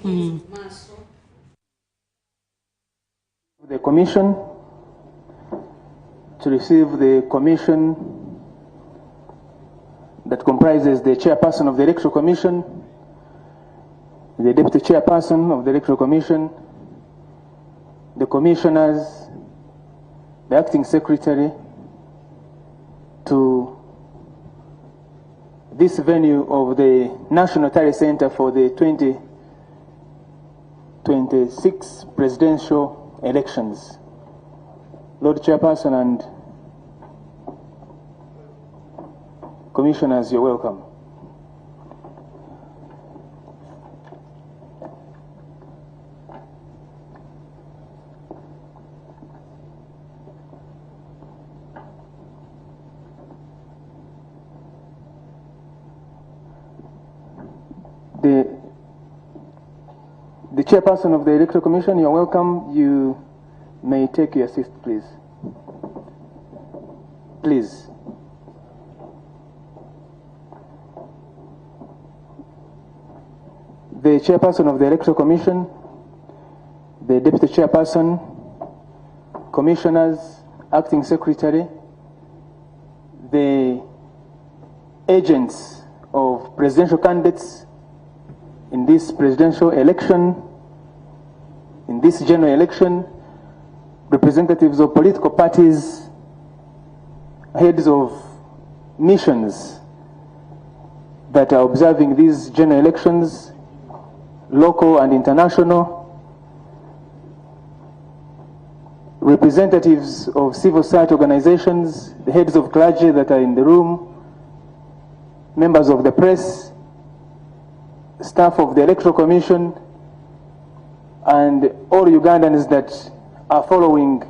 The commission to receive the commission that comprises the chairperson of the Electoral Commission, the deputy chairperson of the Electoral Commission, the commissioners, the acting secretary, to this venue of the National Tally Center for the 2026 presidential elections. Lord Chairperson and commissioners, you're welcome. The chairperson of the Electoral Commission, you're welcome. You may take your seat, please. Please. The chairperson of the Electoral Commission, the deputy chairperson, commissioners, acting secretary, the agents of presidential candidates in this presidential election, in this general election, representatives of political parties, heads of missions that are observing these general elections, local and international, representatives of civil society organizations, the heads of clergy that are in the room, members of the press, staff of the Electoral Commission, and all Ugandans that are following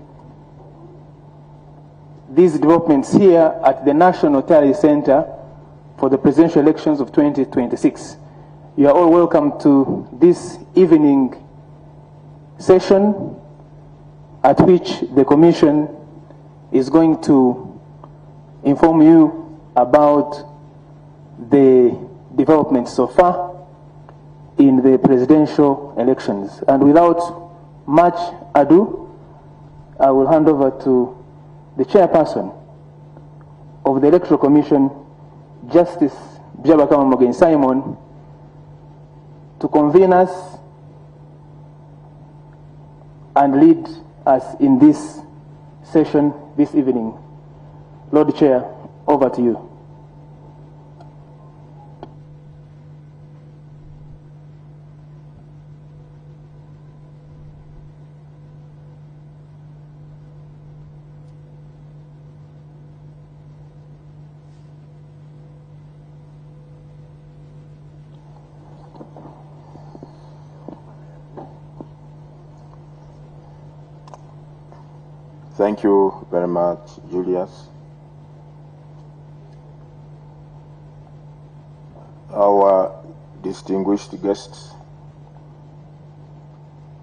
these developments here at the National Tally Center for the presidential elections of 2026. You are all welcome to this evening session at which the Commission is going to inform you about the developments so far in the presidential elections. And without much ado, I will hand over to the chairperson of the Electoral Commission, Justice Byabakama Mugenyi Simon, to convene us and lead us in this session this evening. Lord Chair, over to you. Thank you very much, Julius. Our distinguished guests,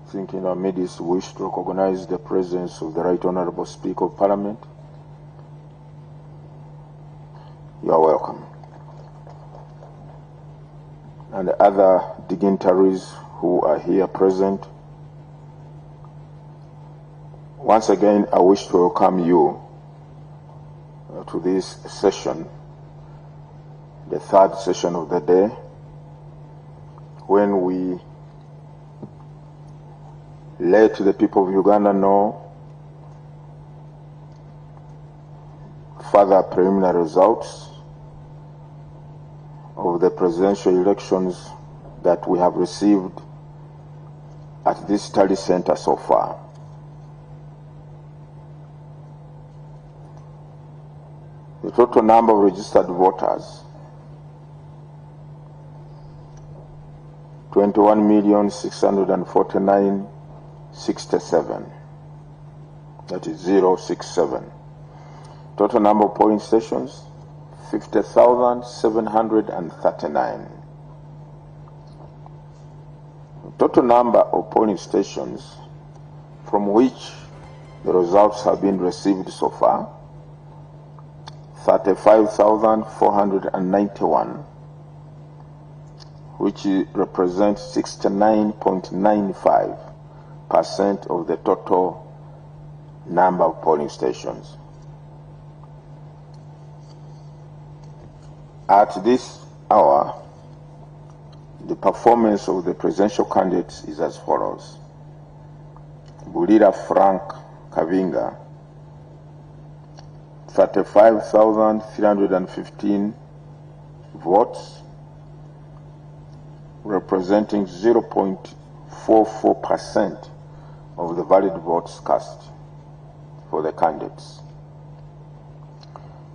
I think in our midst wish to recognize the presence of the Right Honorable Speaker of Parliament. You are welcome. And other dignitaries who are here present. Once again, I wish to welcome you to this session, the third session of the day, when we let the people of Uganda know further preliminary results of the presidential elections that we have received at this tally center so far. The total number of registered voters, 21,649,67. That is 067. Total number of polling stations, 50,739. Total number of polling stations from which the results have been received so far, 35,491, which represents 69.95% of the total number of polling stations. At this hour, the performance of the presidential candidates is as follows. Bulira Frank Kavinga, 35,315 votes, representing 0.44% of the valid votes cast for the candidates.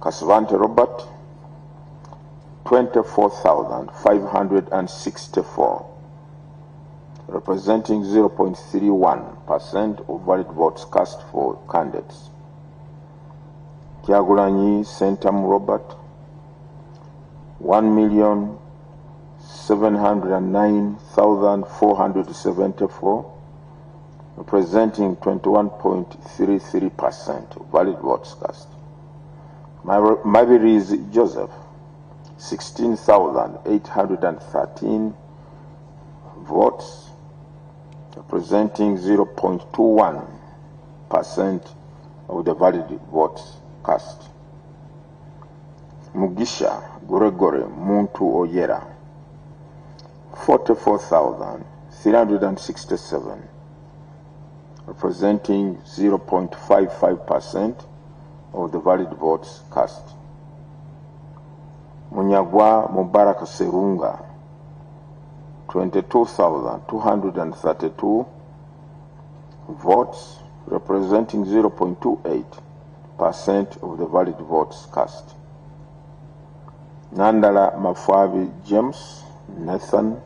Kasvante Robert, 24,564, representing 0.31% of valid votes cast for candidates. Kyagulanyi Sentam Robert, 1,709,474, representing 21.33% of valid votes cast. Mabirizi Joseph, 16,813 votes, representing 0.21% of the valid votes cast. Mugisha Gregory Muntu Oyera, 44,367, representing 0.55% of the valid votes cast. Munyagwa Mubarak Serunga, 22,232 votes, representing 0.28% of the valid votes cast. Nandala Mafavi James Nathan,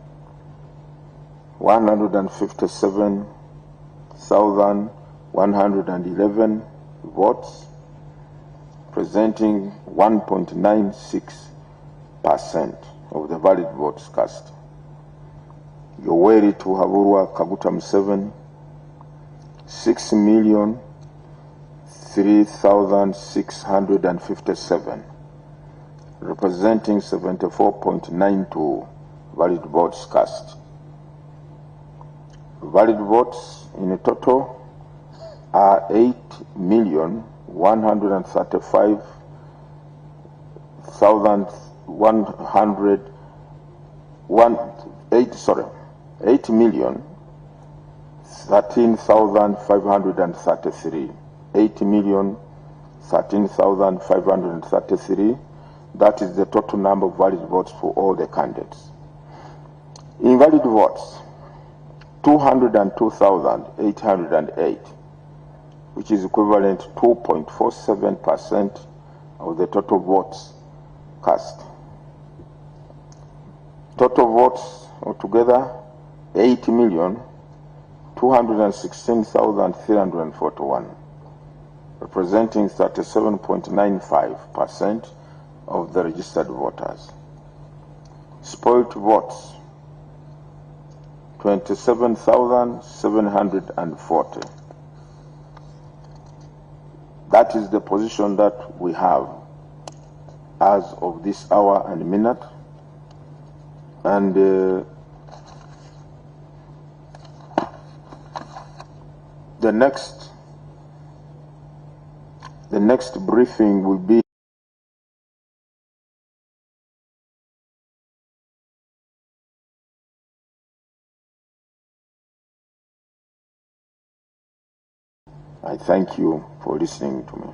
157,111 votes, presenting 1.96% of the valid votes cast. Yoweri Tuhaburwa Kaguta Museveni, 6,003,657, representing 74.92% valid votes cast. Valid votes in a total are 8,013,533. 8,013,533. That is the total number of valid votes for all the candidates. Invalid votes, 202,808, which is equivalent to 2.47% of the total votes cast. Total votes altogether, 8,216,341, representing 37.95% of the registered voters. Spoiled votes, 27,740. That is the position that we have as of this hour and minute. And the next briefing will be I thank you for listening to me.